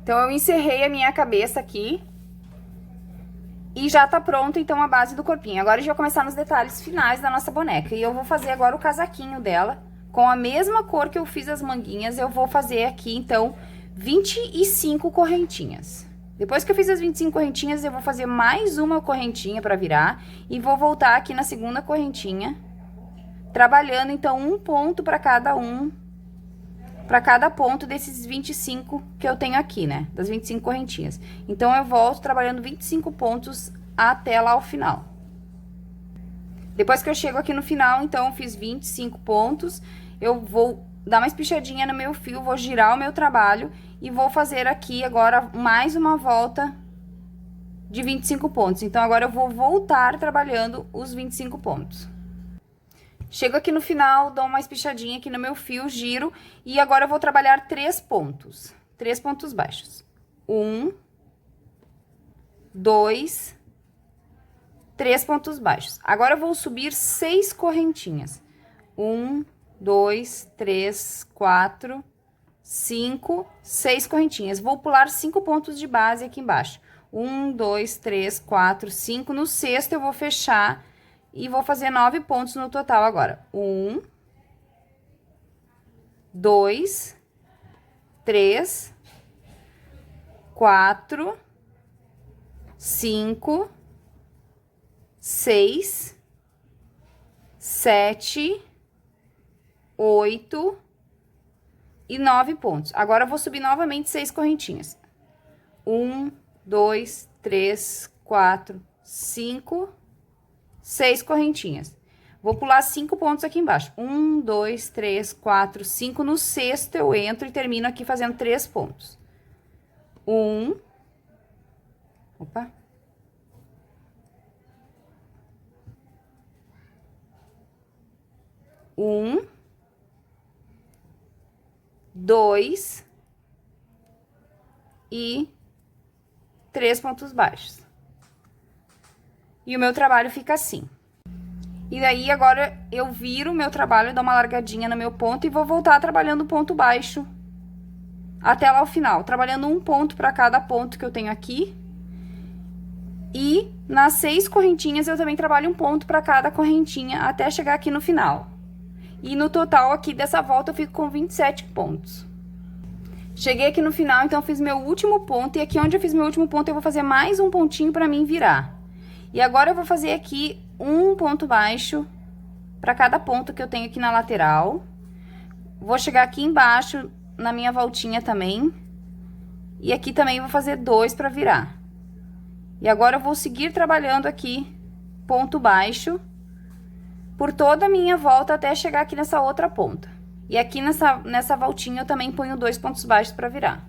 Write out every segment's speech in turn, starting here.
Então, eu encerrei a minha cabeça aqui. E já tá pronto, então, a base do corpinho. Agora, a gente vai começar nos detalhes finais da nossa boneca. E eu vou fazer agora o casaquinho dela. Com a mesma cor que eu fiz as manguinhas, eu vou fazer aqui, então, 25 correntinhas. Depois que eu fiz as 25 correntinhas, eu vou fazer mais uma correntinha pra virar. E vou voltar aqui na segunda correntinha. Trabalhando, então, um ponto pra cada ponto desses 25 que eu tenho aqui, né? Das 25 correntinhas. Então, eu volto trabalhando 25 pontos até lá o final. Depois que eu chego aqui no final, então, eu fiz 25 pontos. Eu vou dar uma espichadinha no meu fio, vou girar o meu trabalho e vou fazer aqui agora mais uma volta de 25 pontos. Então, agora eu vou voltar trabalhando os 25 pontos. Chego aqui no final, dou uma espichadinha aqui no meu fio, giro, e agora eu vou trabalhar 3 pontos baixos. 1, 2, 3 pontos baixos. Agora eu vou subir 6 correntinhas. 1, 2, 3, 4, 5, 6 correntinhas. Vou pular 5 pontos de base aqui embaixo. 1, 2, 3, 4, 5. No sexto eu vou fechar e vou fazer 9 pontos no total agora. 1, 2, 3, 4, 5, 6, 7, 8 e 9 pontos. Agora, eu vou subir novamente 6 correntinhas. 1, 2, 3, 4, 5, 6 correntinhas. Vou pular 5 pontos aqui embaixo. 1, 2, 3, 4, 5. No sexto, eu entro e termino aqui fazendo 3 pontos. 1. Opa. 1, 2 e 3 pontos baixos. E o meu trabalho fica assim. E daí, agora, eu viro o meu trabalho, dou uma largadinha no meu ponto e vou voltar trabalhando o ponto baixo até lá o final. Trabalhando um ponto para cada ponto que eu tenho aqui. E nas 6 correntinhas, eu também trabalho um ponto para cada correntinha até chegar aqui no final. E no total aqui dessa volta, eu fico com 27 pontos. Cheguei aqui no final, então, eu fiz meu último ponto. E aqui onde eu fiz meu último ponto, eu vou fazer mais um pontinho pra mim virar. E agora, eu vou fazer aqui um ponto baixo pra cada ponto que eu tenho aqui na lateral. Vou chegar aqui embaixo, na minha voltinha também. E aqui também vou fazer 2 pra virar. E agora, eu vou seguir trabalhando aqui ponto baixo por toda a minha volta até chegar aqui nessa outra ponta. E aqui nessa voltinha eu também ponho 2 pontos baixos pra virar.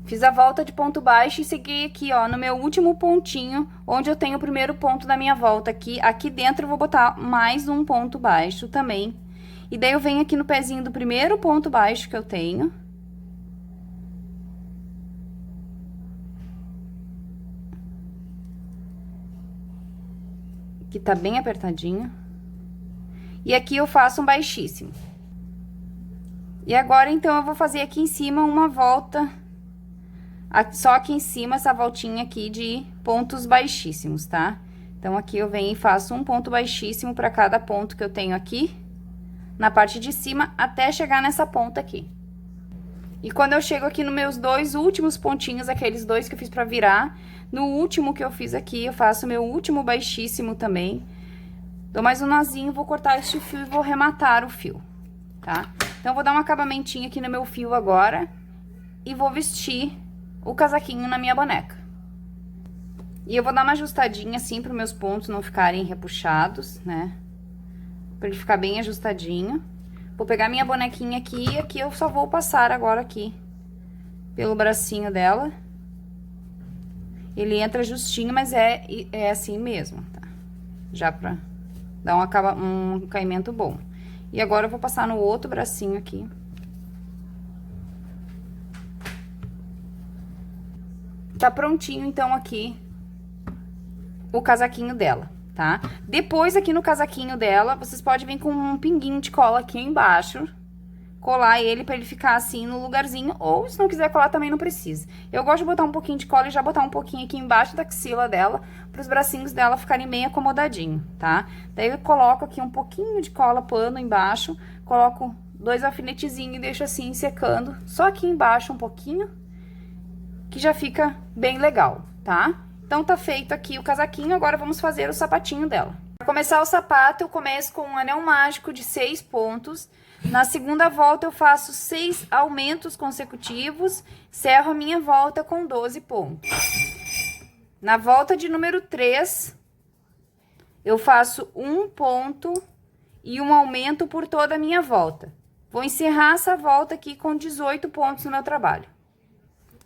Fiz a volta de ponto baixo e segui aqui, ó, no meu último pontinho, onde eu tenho o primeiro ponto da minha volta aqui. Aqui dentro eu vou botar mais um ponto baixo também. E daí eu venho aqui no pezinho do primeiro ponto baixo que eu tenho. Que tá bem apertadinho. E aqui eu faço um baixíssimo. E agora, então, eu vou fazer aqui em cima uma volta, só aqui em cima, essa voltinha aqui de pontos baixíssimos, tá? Então, aqui eu venho e faço um ponto baixíssimo para cada ponto que eu tenho aqui, na parte de cima, até chegar nessa ponta aqui. E quando eu chego aqui nos meus 2 últimos pontinhos, aqueles 2 que eu fiz pra virar, no último que eu fiz aqui, eu faço meu último baixíssimo também. Dou mais um nozinho, vou cortar este fio e vou rematar o fio, tá? Então, eu vou dar um acabamentinho aqui no meu fio agora e vou vestir o casaquinho na minha boneca. E eu vou dar uma ajustadinha assim para os meus pontos não ficarem repuxados, né? Pra ele ficar bem ajustadinho. Vou pegar minha bonequinha aqui e aqui eu só vou passar agora aqui pelo bracinho dela. Ele entra justinho, mas é assim mesmo, tá? Já pra dar um caimento bom. E agora eu vou passar no outro bracinho aqui. Tá prontinho, então, aqui o casaquinho dela, tá? Depois, aqui no casaquinho dela, vocês podem vir com um pinguinho de cola aqui embaixo, colar ele pra ele ficar assim no lugarzinho, ou se não quiser colar também não precisa. Eu gosto de botar um pouquinho de cola e já botar um pouquinho aqui embaixo da axila dela, para os bracinhos dela ficarem bem acomodadinho, tá? Daí eu coloco aqui um pouquinho de cola pano embaixo, coloco 2 alfinetezinhos e deixo assim secando, só aqui embaixo um pouquinho, que já fica bem legal, tá? Então tá feito aqui o casaquinho, agora vamos fazer o sapatinho dela. Para começar o sapato, eu começo com um anel mágico de 6 pontos. Na segunda volta, eu faço 6 aumentos consecutivos, encerro a minha volta com 12 pontos. Na volta de número 3, eu faço 1 ponto e um aumento por toda a minha volta. Vou encerrar essa volta aqui com 18 pontos no meu trabalho.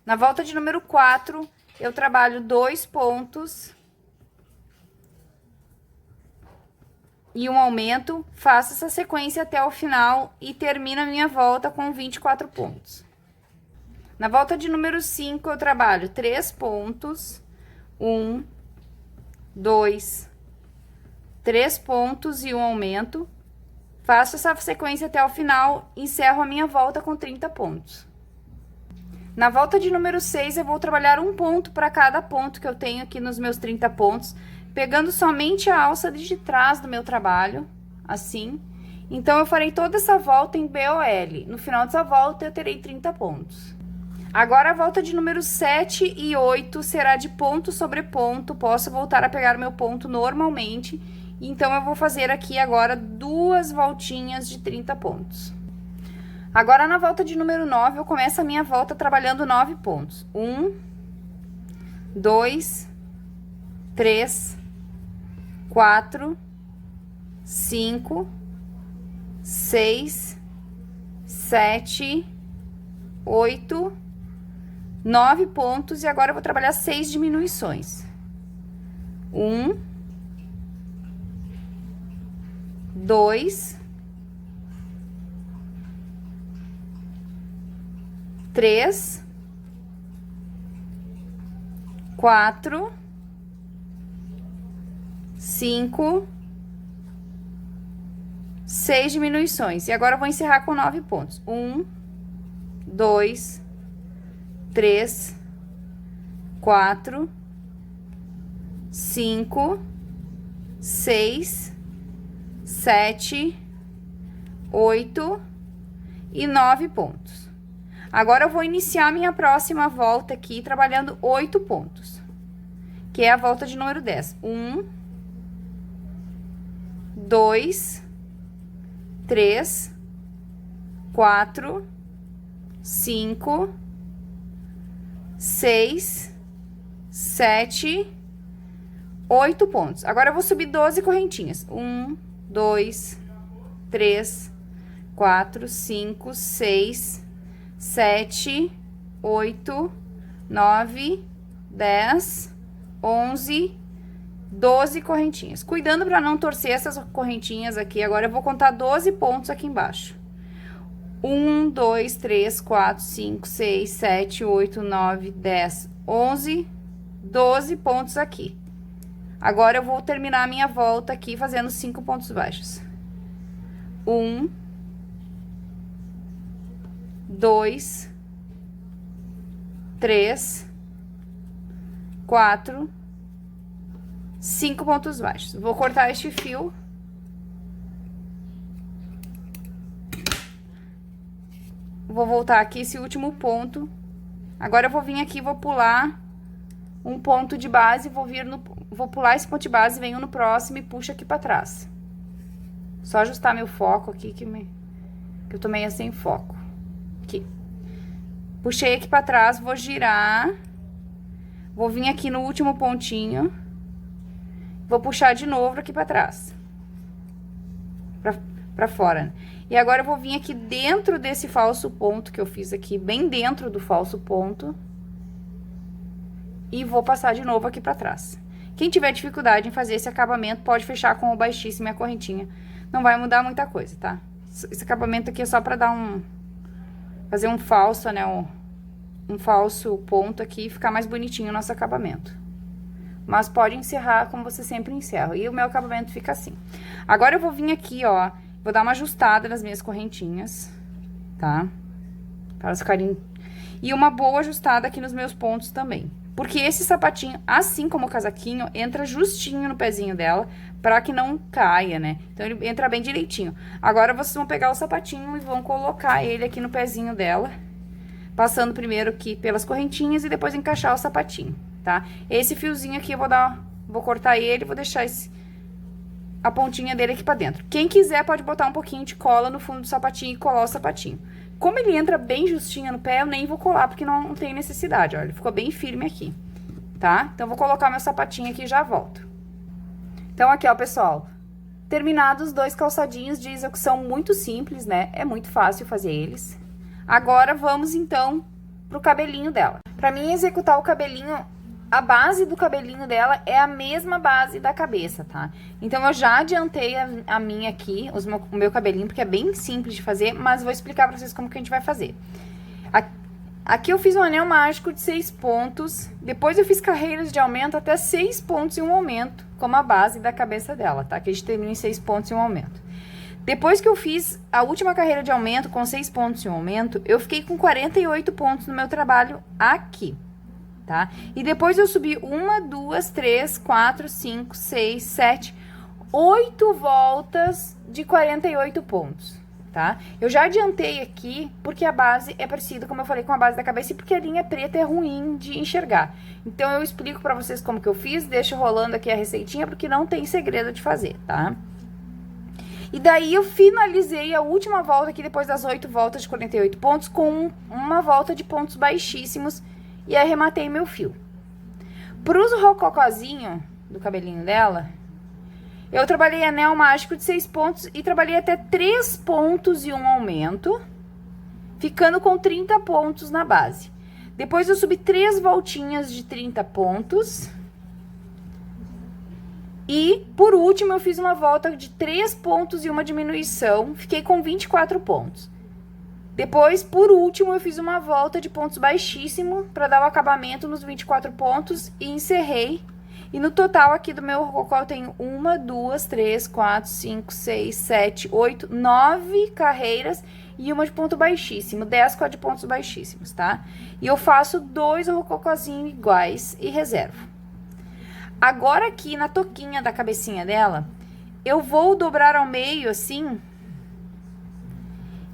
Na volta de número 4, eu trabalho 2 pontos e um aumento, faço essa sequência até o final e termino a minha volta com 24 pontos. Na volta de número 5, eu trabalho 3 pontos, 1, 2, 3 pontos e um aumento, faço essa sequência até o final, encerro a minha volta com 30 pontos. Na volta de número 6, eu vou trabalhar 1 ponto para cada ponto que eu tenho aqui nos meus 30 pontos, pegando somente a alça de trás do meu trabalho, assim. Então, eu farei toda essa volta em BOL. No final dessa volta, eu terei 30 pontos. Agora, a volta de número 7 e 8 será de ponto sobre ponto. Posso voltar a pegar o meu ponto normalmente. Então, eu vou fazer aqui agora 2 voltinhas de 30 pontos. Agora, na volta de número 9, eu começo a minha volta trabalhando 9 pontos. 1, 2, 3, 4, 5, 6, 7, 8, 9 pontos. E agora eu vou trabalhar 6 diminuições. 1, 2, 3, 4, 5, 6 diminuições. E agora eu vou encerrar com 9 pontos. 1, 2, 3, 4, 5, 6, 7, 8 e 9 pontos. Agora, eu vou iniciar minha próxima volta aqui, trabalhando 8 pontos, que é a volta de número 10. 1, 2, 3, 4, 5, 6, 7, 8 pontos. Agora, eu vou subir 12 correntinhas. 1, 2, 3, 4, 5, 6, 7, 8, 9, 10, 11, 12 correntinhas. Cuidando para não torcer essas correntinhas aqui. Agora, eu vou contar 12 pontos aqui embaixo. 1, 2, 3, 4, 5, 6, 7, 8, 9, 10, 11, 12 pontos aqui. Agora, eu vou terminar a minha volta aqui fazendo 5 pontos baixos. 1, 2, 3, 4, 5 pontos baixos. Vou cortar este fio. Vou voltar aqui esse último ponto. Agora, eu vou vir aqui, vou pular um ponto de base, vou pular esse ponto de base, venho no próximo e puxo aqui pra trás. Só ajustar meu foco aqui, que eu tô meio sem foco. Aqui. Puxei aqui pra trás, vou girar. Vou vir aqui no último pontinho. Vou puxar de novo aqui pra trás. Pra fora. E agora, eu vou vir aqui dentro desse falso ponto que eu fiz aqui, bem dentro do falso ponto. E vou passar de novo aqui pra trás. Quem tiver dificuldade em fazer esse acabamento, pode fechar com o baixíssimo e a correntinha. Não vai mudar muita coisa, tá? Esse acabamento aqui é só pra dar fazer um falso, né? Um falso ponto aqui e ficar mais bonitinho o nosso acabamento. Mas pode encerrar como você sempre encerra. E o meu acabamento fica assim. Agora, eu vou vir aqui, ó. Vou dar uma ajustada nas minhas correntinhas. tá? Para elas ficarem... E uma boa ajustada aqui nos meus pontos também. Porque esse sapatinho, assim como o casaquinho, entra justinho no pezinho dela, pra que não caia, né? Então, ele entra bem direitinho. Agora, vocês vão pegar o sapatinho e vão colocar ele aqui no pezinho dela, passando primeiro aqui pelas correntinhas e depois encaixar o sapatinho, tá? Esse fiozinho aqui eu vou cortar ele, vou deixar a pontinha dele aqui pra dentro. Quem quiser pode botar um pouquinho de cola no fundo do sapatinho e colar o sapatinho. Como ele entra bem justinho no pé, eu nem vou colar, porque não tem necessidade, olha, ele ficou bem firme aqui, tá? Então, vou colocar meu sapatinho aqui e já volto. Então, aqui, ó, pessoal, terminados os 2 calçadinhos de execução muito simples, né? É muito fácil fazer eles. Agora, vamos, então, pro cabelinho dela. Pra mim, executar o cabelinho, a base do cabelinho dela é a mesma base da cabeça, tá? Então, eu já adiantei a minha aqui, o meu cabelinho, porque é bem simples de fazer, mas vou explicar pra vocês como que a gente vai fazer. Aqui eu fiz um anel mágico de 6 pontos, depois eu fiz carreiras de aumento até 6 pontos e um aumento, como a base da cabeça dela, tá? Que a gente termina em 6 pontos e um aumento. Depois que eu fiz a última carreira de aumento com 6 pontos e um aumento, eu fiquei com 48 pontos no meu trabalho aqui, tá? E depois eu subi 1, 2, 3, 4, 5, 6, 7, 8 voltas de 48 pontos, tá? Eu já adiantei aqui, porque a base é parecida, como eu falei, com a base da cabeça, e porque a linha preta é ruim de enxergar. Então, eu explico pra vocês como que eu fiz, deixo rolando aqui a receitinha, porque não tem segredo de fazer, tá? E daí, eu finalizei a última volta aqui, depois das 8 voltas de 48 pontos, com uma volta de pontos baixíssimos, e arrematei meu fio. Pros rococozinho do cabelinho dela, eu trabalhei anel mágico de 6 pontos e trabalhei até 3 pontos e um aumento, ficando com 30 pontos na base. Depois eu subi 3 voltinhas de 30 pontos. E, por último, eu fiz uma volta de 3 pontos e uma diminuição, fiquei com 24 pontos. Depois, por último, eu fiz uma volta de pontos baixíssimo para dar o acabamento nos 24 pontos e encerrei. E no total aqui do meu rococó eu tenho 1, 2, 3, 4, 5, 6, 7, 8, 9 carreiras e uma de ponto baixíssimo, 10 de pontos baixíssimos, tá? E eu faço 2 rococózinhos iguais e reservo. Agora aqui na toquinha da cabecinha dela, eu vou dobrar ao meio assim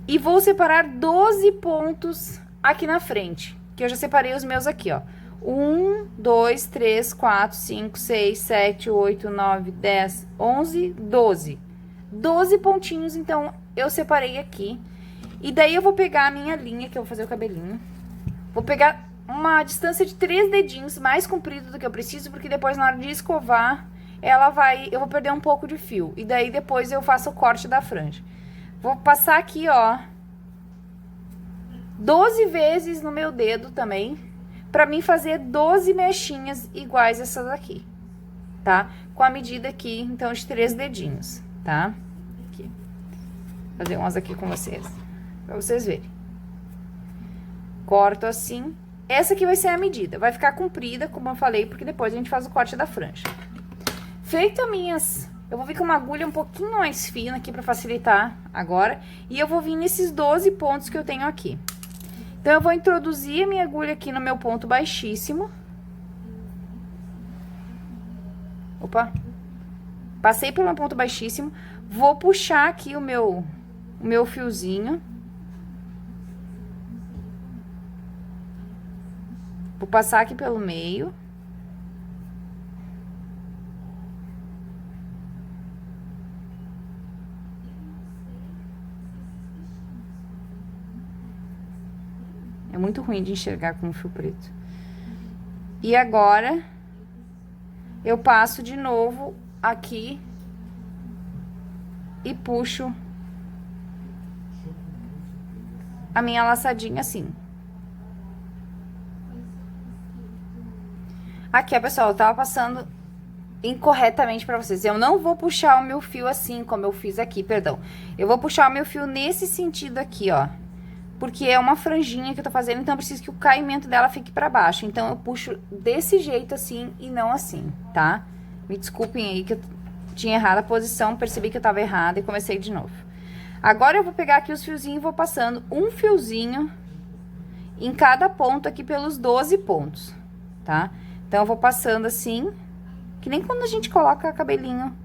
e vou separar 12 pontos aqui na frente, que eu já separei os meus aqui, ó. 1, 2, 3, 4, 5, 6, 7, 8, 9, 10, 11, 12. 12 pontinhos, então, eu separei aqui. E daí, eu vou pegar a minha linha, que eu vou fazer o cabelinho. Vou pegar uma distância de 3 dedinhos, mais comprido do que eu preciso, porque depois, na hora de escovar, eu vou perder um pouco de fio. E daí, depois, eu faço o corte da franja. Vou passar aqui, ó, 12 vezes no meu dedo também, pra mim fazer 12 mechinhas iguais essas daqui, tá? Com a medida aqui, então, de 3 dedinhos, tá? Aqui. Vou fazer umas aqui com vocês, pra vocês verem. Corto assim. Essa aqui vai ser a medida. Vai ficar comprida, como eu falei, porque depois a gente faz o corte da franja. Feito as minhas... Eu vou vir com uma agulha um pouquinho mais fina aqui pra facilitar agora. E eu vou vir nesses 12 pontos que eu tenho aqui. Então, eu vou introduzir a minha agulha aqui no meu ponto baixíssimo. Opa! Passei pelo meu ponto baixíssimo. Vou puxar aqui o meu fiozinho. Vou passar aqui pelo meio. É muito ruim de enxergar com o fio preto. E agora, eu passo de novo aqui e puxo a minha laçadinha assim. Aqui, ó, pessoal, eu tava passando incorretamente pra vocês. Eu não vou puxar o meu fio assim, como eu fiz aqui, perdão. Eu vou puxar o meu fio nesse sentido aqui, ó. Porque é uma franjinha que eu tô fazendo, então eu preciso que o caimento dela fique pra baixo. Então, eu puxo desse jeito assim e não assim, tá? Me desculpem aí que eu tinha errado a posição, percebi que eu tava errada e comecei de novo. Agora eu vou pegar aqui os fiozinhos e vou passando um fiozinho em cada ponto aqui pelos 12 pontos, tá? Então, eu vou passando assim, que nem quando a gente coloca cabelinho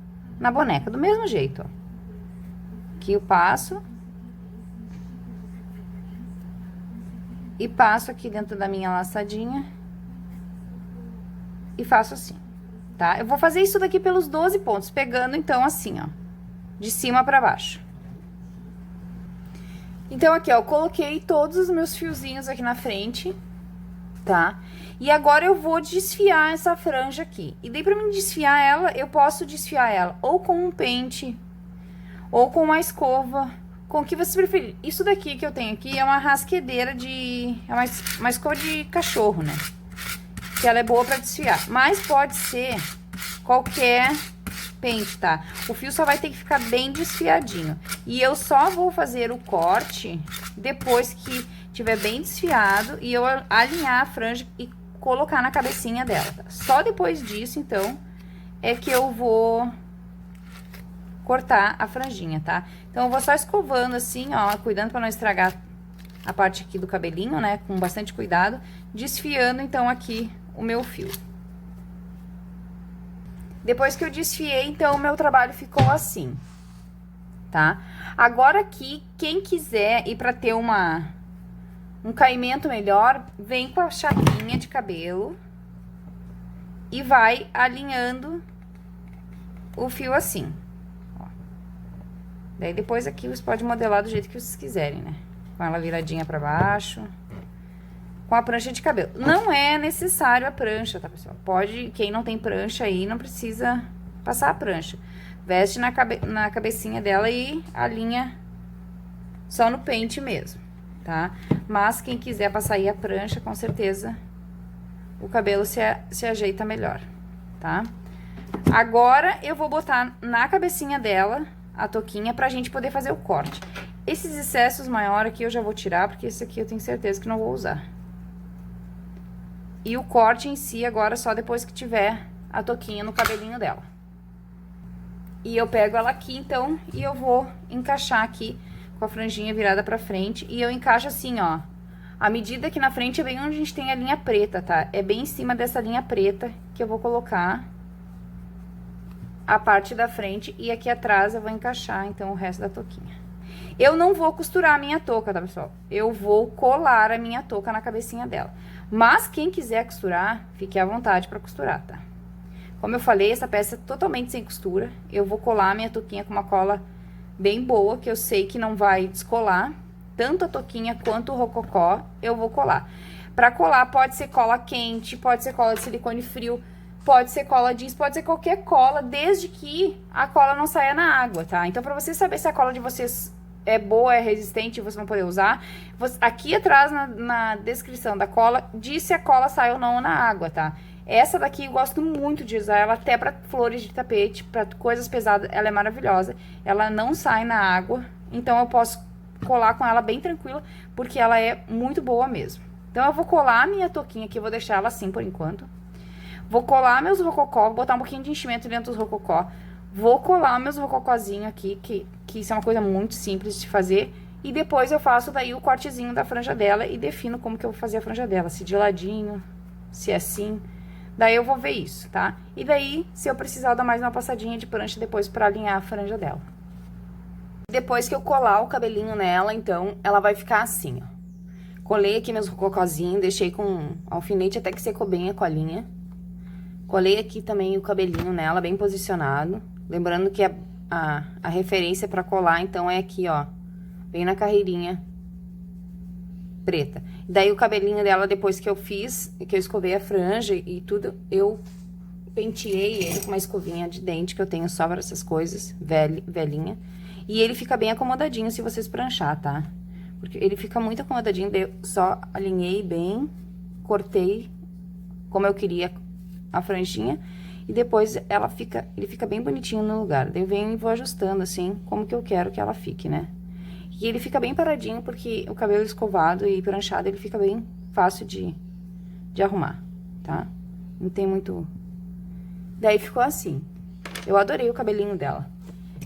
na boneca, do mesmo jeito, ó. Aqui eu passo. E passo aqui dentro da minha laçadinha. E faço assim, tá? Eu vou fazer isso daqui pelos 12 pontos, pegando, então, assim, ó, de cima pra baixo. Então, aqui, ó, eu coloquei todos os meus fiozinhos aqui na frente, tá? E agora eu vou desfiar essa franja aqui. E daí, pra mim desfiar ela, eu posso desfiar ela ou com um pente, ou com uma escova, com o que você preferir. Isso daqui que eu tenho aqui é uma rasquedeira de... é uma escova de cachorro, né? Que ela é boa pra desfiar. Mas pode ser qualquer pente, tá? O fio só vai ter que ficar bem desfiadinho. E eu só vou fazer o corte depois que tiver bem desfiado e eu alinhar a franja e colocar na cabecinha dela, tá? Só depois disso, então, é que eu vou cortar a franjinha, tá? Então, eu vou só escovando assim, ó, cuidando pra não estragar a parte aqui do cabelinho, né? Com bastante cuidado, desfiando, então, aqui o meu fio. Depois que eu desfiei, então, o meu trabalho ficou assim, tá? Agora aqui, quem quiser ir pra ter um caimento melhor, vem com a chapinha de cabelo e vai alinhando o fio assim, ó. Daí, depois aqui, você pode modelar do jeito que vocês quiserem, né? Com ela viradinha pra baixo, com a prancha de cabelo. Não é necessário a prancha, tá, pessoal? Pode, quem não tem prancha aí, não precisa passar a prancha. Veste na cabecinha dela e alinha só no pente mesmo, tá? Mas quem quiser passar aí a prancha, com certeza o cabelo se ajeita melhor, tá? Agora, eu vou botar na cabecinha dela a touquinha pra gente poder fazer o corte. Esses excessos maiores aqui eu já vou tirar, porque esse aqui eu tenho certeza que não vou usar. E o corte em si agora só depois que tiver a touquinha no cabelinho dela. E eu pego ela aqui, então, e eu vou encaixar aqui com a franjinha virada pra frente. E eu encaixo assim, ó. A medida aqui na frente é bem onde a gente tem a linha preta, tá? É bem em cima dessa linha preta que eu vou colocar a parte da frente. E aqui atrás eu vou encaixar, então, o resto da touquinha. Eu não vou costurar a minha touca, tá, pessoal? Eu vou colar a minha touca na cabecinha dela. Mas quem quiser costurar, fique à vontade pra costurar, tá? Como eu falei, essa peça é totalmente sem costura. Eu vou colar a minha touquinha com uma cola bem boa, que eu sei que não vai descolar. Tanto a touquinha quanto o rococó, eu vou colar. Pra colar, pode ser cola quente, pode ser cola de silicone frio, pode ser cola jeans, pode ser qualquer cola, desde que a cola não saia na água, tá? Então, pra você saber se a cola de vocês é boa, é resistente e você não poder usar, aqui atrás na descrição da cola, diz se a cola sai ou não na água, tá? Essa daqui eu gosto muito de usar ela até pra flores de tapete, pra coisas pesadas, ela é maravilhosa. Ela não sai na água, então eu posso colar com ela bem tranquila, porque ela é muito boa mesmo. Então, eu vou colar a minha touquinha aqui, vou deixar ela assim por enquanto. Vou colar meus rococó, vou botar um pouquinho de enchimento dentro dos rococó. Vou colar meus rococózinhos aqui, que isso é uma coisa muito simples de fazer. E depois eu faço daí o cortezinho da franja dela e defino como que eu vou fazer a franja dela. Se de ladinho, se é assim. Daí eu vou ver isso, tá? E daí, se eu precisar, eu dar mais uma passadinha de prancha depois pra alinhar a franja dela. Depois que eu colar o cabelinho nela, então, ela vai ficar assim, ó. Colei aqui meus rococózinhos, deixei com alfinete até que secou bem a colinha. Colei aqui também o cabelinho nela, bem posicionado. Lembrando que a referência pra colar, então, é aqui, ó. Bem na carreirinha preta. Daí, o cabelinho dela, depois que eu fiz, que eu escovei a franja e tudo, eu penteei ele com uma escovinha de dente, que eu tenho só para essas coisas, velhinha. E ele fica bem acomodadinho se vocês pranchar, tá? Porque ele fica muito acomodadinho, daí eu só alinhei bem, cortei como eu queria a franjinha. E depois ele fica bem bonitinho no lugar. Daí eu venho e vou ajustando, assim, como que eu quero que ela fique, né? E ele fica bem paradinho, porque o cabelo escovado e pranchado, ele fica bem fácil de arrumar, tá? Não tem muito... Daí ficou assim. Eu adorei o cabelinho dela.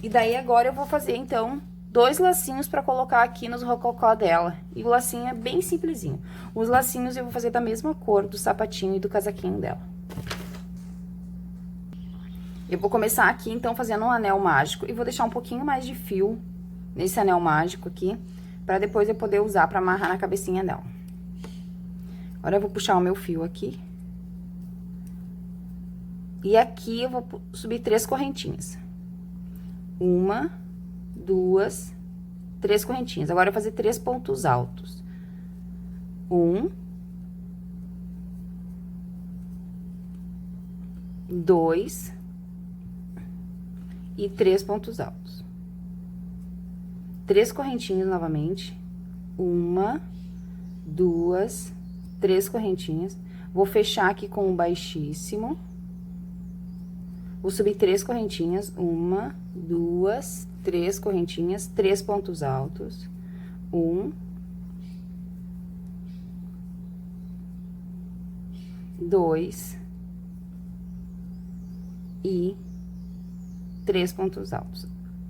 E daí agora eu vou fazer, então, 2 lacinhos pra colocar aqui nos rococó dela. E o lacinho é bem simplesinho. Os lacinhos eu vou fazer da mesma cor do sapatinho e do casaquinho dela. Eu vou começar aqui, então, fazendo um anel mágico. E vou deixar um pouquinho mais de fio nesse anel mágico aqui, pra depois eu poder usar pra amarrar na cabecinha dela. Agora, eu vou puxar o meu fio aqui. E aqui eu vou subir 3 correntinhas. 1, 2, 3 correntinhas. Agora, eu vou fazer 3 pontos altos. 1, 2 e 3 pontos altos. 3 correntinhas novamente. 1, 2, 3 correntinhas. Vou fechar aqui com um baixíssimo. Vou subir 3 correntinhas. 1, 2, 3 correntinhas, 3 pontos altos. 1, 2 e 3 pontos altos.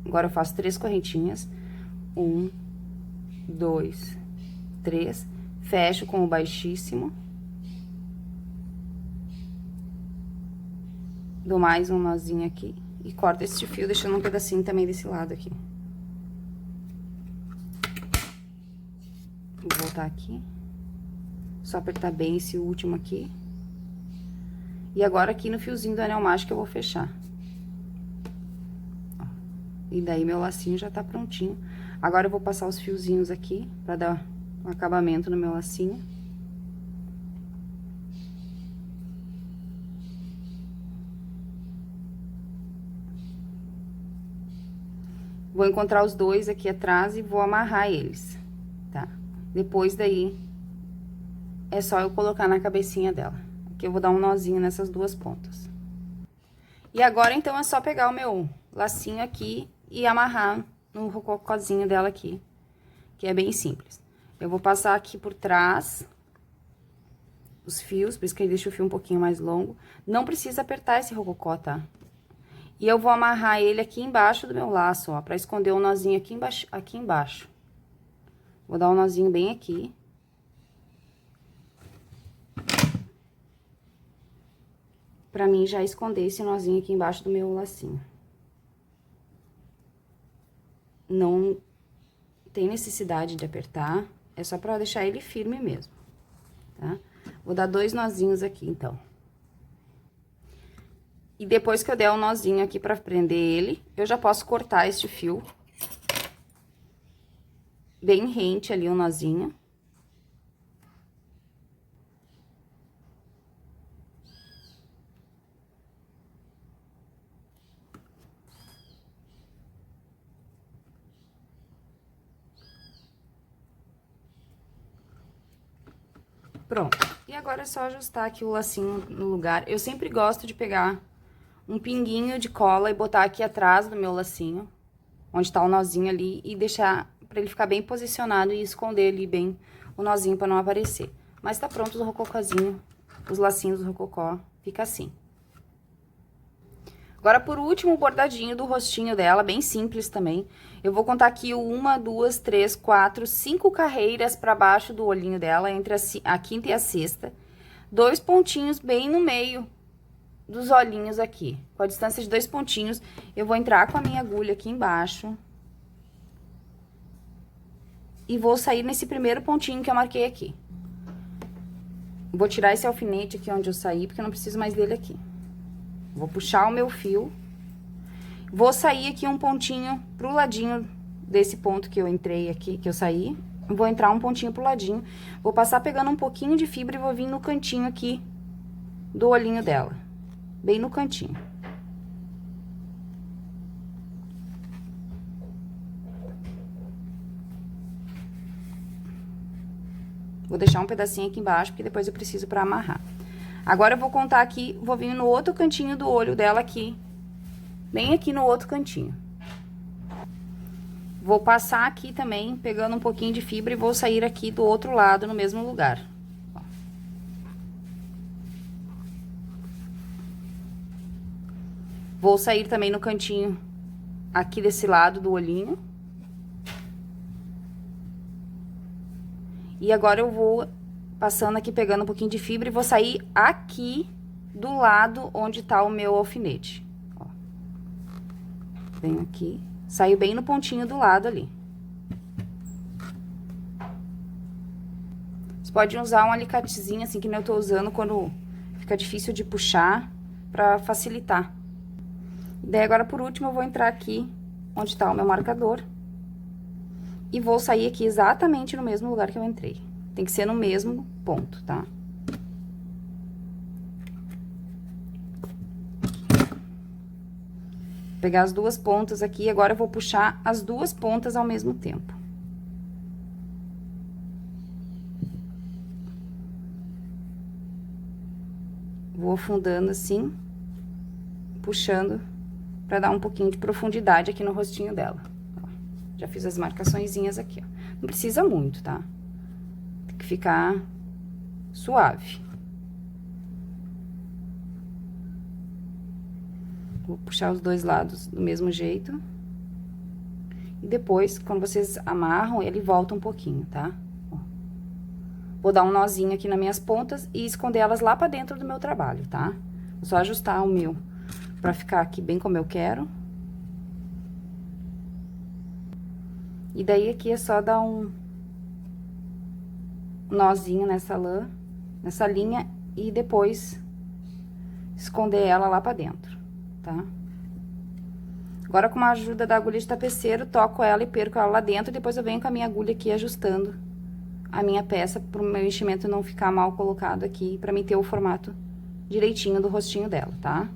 Agora, eu faço 3 correntinhas. 1, 2, 3. Fecho com o baixíssimo. Dou mais um nozinho aqui e corto esse fio, deixando um pedacinho também desse lado aqui. Vou voltar aqui. Só apertar bem esse último aqui. E agora, aqui no fiozinho do anel mágico, eu vou fechar. Ó. E daí, meu lacinho já tá prontinho. Agora, eu vou passar os fiozinhos aqui, pra dar um acabamento no meu lacinho. Vou encontrar os dois aqui atrás e vou amarrar eles, tá? Depois daí, é só eu colocar na cabecinha dela. Aqui eu vou dar um nozinho nessas 2 pontas. E agora, então, é só pegar o meu lacinho aqui e amarrar no rococózinho dela aqui, que é bem simples. Eu vou passar aqui por trás os fios, por isso que eu deixo o fio um pouquinho mais longo. Não precisa apertar esse rococó, tá? E eu vou amarrar ele aqui embaixo do meu laço, ó, pra esconder o nozinho aqui embaixo. Vou dar um nozinho bem aqui. Pra mim já esconder esse nozinho aqui embaixo do meu lacinho. Não tem necessidade de apertar, é só pra deixar ele firme mesmo, tá? Vou dar 2 nozinhos aqui, então. E depois que eu der um nozinho aqui pra prender ele, eu já posso cortar este fio. Bem rente ali o nozinho. Pronto. E agora é só ajustar aqui o lacinho no lugar. Eu sempre gosto de pegar um pinguinho de cola e botar aqui atrás do meu lacinho, onde tá o nozinho ali, e deixar pra ele ficar bem posicionado e esconder ali bem o nozinho pra não aparecer. Mas tá pronto o rococózinho, os lacinhos do rococó, fica assim. Agora, por último, o bordadinho do rostinho dela, bem simples também. Eu vou contar aqui 1, 2, 3, 4, 5 carreiras pra baixo do olhinho dela, entre a quinta e a sexta. 2 pontinhos bem no meio dos olhinhos aqui, com a distância de 2 pontinhos. Eu vou entrar com a minha agulha aqui embaixo. E vou sair nesse primeiro pontinho que eu marquei aqui. Vou tirar esse alfinete aqui onde eu saí, porque eu não preciso mais dele aqui. Vou puxar o meu fio. Vou sair aqui um pontinho pro ladinho desse ponto que eu entrei aqui, que eu saí. Vou entrar um pontinho pro ladinho. Vou passar pegando um pouquinho de fibra e vou vir no cantinho aqui do olhinho dela. Bem no cantinho. Vou deixar um pedacinho aqui embaixo, porque depois eu preciso pra amarrar. Agora, eu vou contar aqui, vou vir no outro cantinho do olho dela aqui. Bem aqui no outro cantinho. Vou passar aqui também, pegando um pouquinho de fibra, e vou sair aqui do outro lado, no mesmo lugar. Ó. Vou sair também no cantinho aqui desse lado do olhinho. E agora eu vou passando aqui, pegando um pouquinho de fibra e vou sair aqui do lado onde tá o meu alfinete. Ó. Venho aqui, saio bem no pontinho do lado ali. Você pode usar um alicatezinho, assim, que nem eu tô usando quando fica difícil de puxar, pra facilitar. E daí, agora, por último, eu vou entrar aqui onde tá o meu marcador. E vou sair aqui exatamente no mesmo lugar que eu entrei. Tem que ser no mesmo ponto, tá? Pegar as duas pontas aqui, agora eu vou puxar as duas pontas ao mesmo tempo. Vou afundando assim, puxando, pra dar um pouquinho de profundidade aqui no rostinho dela. Ó, já fiz as marcaçõezinhas aqui, ó. Não precisa muito, tá? Tem que ficar suave. Vou puxar os dois lados do mesmo jeito. E depois, quando vocês amarram, ele volta um pouquinho, tá? Ó. Vou dar um nozinho aqui nas minhas pontas e esconder elas lá pra dentro do meu trabalho, tá? Vou só ajustar o meu pra ficar aqui bem como eu quero. E daí, aqui é só dar um nozinho nessa lã, nessa linha, e depois esconder ela lá pra dentro, tá? Agora, com a ajuda da agulha de tapeceiro, toco ela e perco ela lá dentro, e depois eu venho com a minha agulha aqui ajustando a minha peça pro meu enchimento não ficar mal colocado aqui, pra mim ter o formato direitinho do rostinho dela, tá?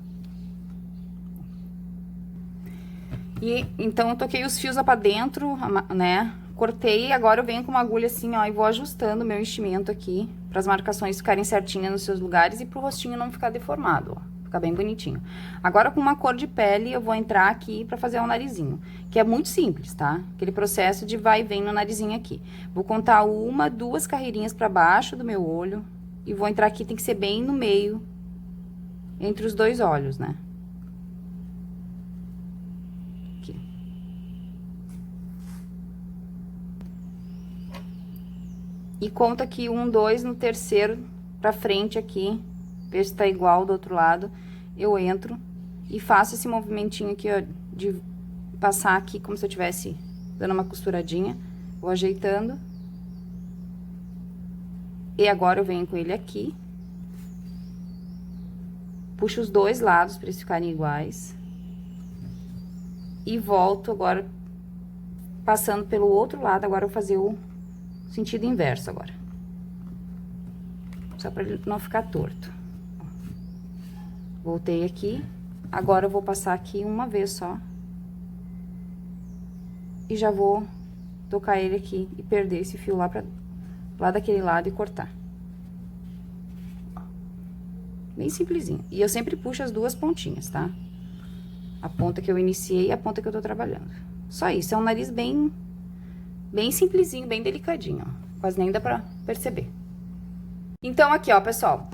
E, então, eu toquei os fios lá pra dentro, né? Cortei, agora eu venho com uma agulha assim, ó, e vou ajustando o meu enchimento aqui, para as marcações ficarem certinhas nos seus lugares e pro rostinho não ficar deformado, ó, ficar bem bonitinho. Agora, com uma cor de pele, eu vou entrar aqui pra fazer o narizinho, que é muito simples, tá? Aquele processo de vai e vem no narizinho aqui. Vou contar uma, duas carreirinhas pra baixo do meu olho, e vou entrar aqui, tem que ser bem no meio, entre os dois olhos, né? E conta aqui 1, 2 no terceiro pra frente aqui, ver se tá igual do outro lado. Eu entro e faço esse movimentinho aqui, ó, de passar aqui como se eu tivesse dando uma costuradinha. Vou ajeitando. E agora eu venho com ele aqui. Puxo os dois lados pra eles ficarem iguais. E volto agora, passando pelo outro lado, agora eu vou fazer o sentido inverso agora. Só pra ele não ficar torto. Voltei aqui. Agora eu vou passar aqui uma vez só. E já vou tocar ele aqui e perder esse fio lá daquele lado e cortar. Bem simplesinho. E eu sempre puxo as duas pontinhas, tá? A ponta que eu iniciei e a ponta que eu tô trabalhando. Só isso. É um nariz bem simplesinho, bem delicadinho, ó. Quase nem dá pra perceber. Então, aqui, ó, pessoal.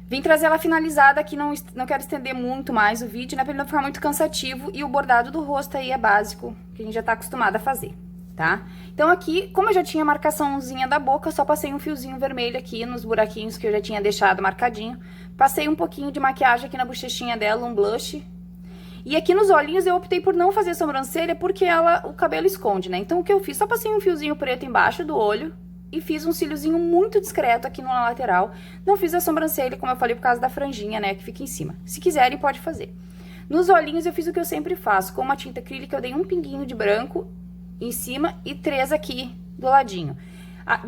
Vim trazer ela finalizada aqui, não quero estender muito mais o vídeo, né? Pra ele não ficar muito cansativo. E o bordado do rosto aí é básico, que a gente já tá acostumado a fazer, tá? Então, aqui, como eu já tinha a marcaçãozinha da boca, eu só passei um fiozinho vermelho aqui nos buraquinhos que eu já tinha deixado marcadinho. Passei um pouquinho de maquiagem aqui na bochechinha dela, um blush. E aqui nos olhinhos eu optei por não fazer sobrancelha porque o cabelo esconde, né? Então, o que eu fiz? Só passei um fiozinho preto embaixo do olho e fiz um cíliozinho muito discreto aqui na lateral. Não fiz a sobrancelha, como eu falei, por causa da franjinha, né? Que fica em cima. Se quiserem, pode fazer. Nos olhinhos eu fiz o que eu sempre faço. Com uma tinta acrílica eu dei um pinguinho de branco em cima e 3 aqui do ladinho.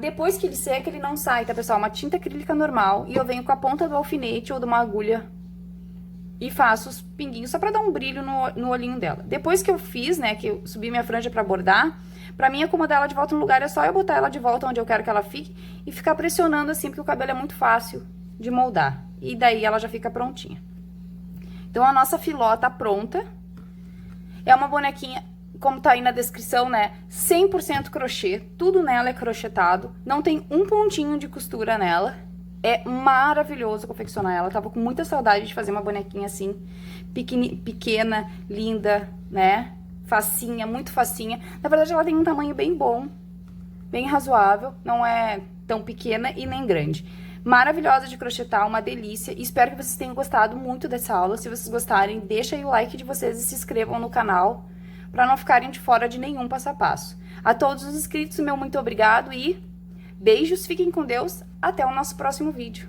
Depois que ele seca, ele não sai, tá, pessoal? Uma tinta acrílica normal e eu venho com a ponta do alfinete ou de uma agulha e faço os pinguinhos só pra dar um brilho no olhinho dela. Depois que eu fiz, né, que eu subi minha franja pra bordar, pra mim acomodar ela de volta no lugar é só eu botar ela de volta onde eu quero que ela fique e ficar pressionando assim, porque o cabelo é muito fácil de moldar. E daí ela já fica prontinha. Então, a nossa filó tá pronta. É uma bonequinha, como tá aí na descrição, né, 100% crochê. Tudo nela é crochetado. Não tem um pontinho de costura nela. É maravilhoso confeccionar ela. Tava com muita saudade de fazer uma bonequinha assim, pequena, linda, né? Facinha, muito facinha. Na verdade, ela tem um tamanho bem bom, bem razoável. Não é tão pequena e nem grande. Maravilhosa de crochetar, uma delícia. Espero que vocês tenham gostado muito dessa aula. Se vocês gostarem, deixa aí o like de vocês e se inscrevam no canal para não ficarem de fora de nenhum passo a passo. A todos os inscritos, meu muito obrigado e beijos, fiquem com Deus, até o nosso próximo vídeo.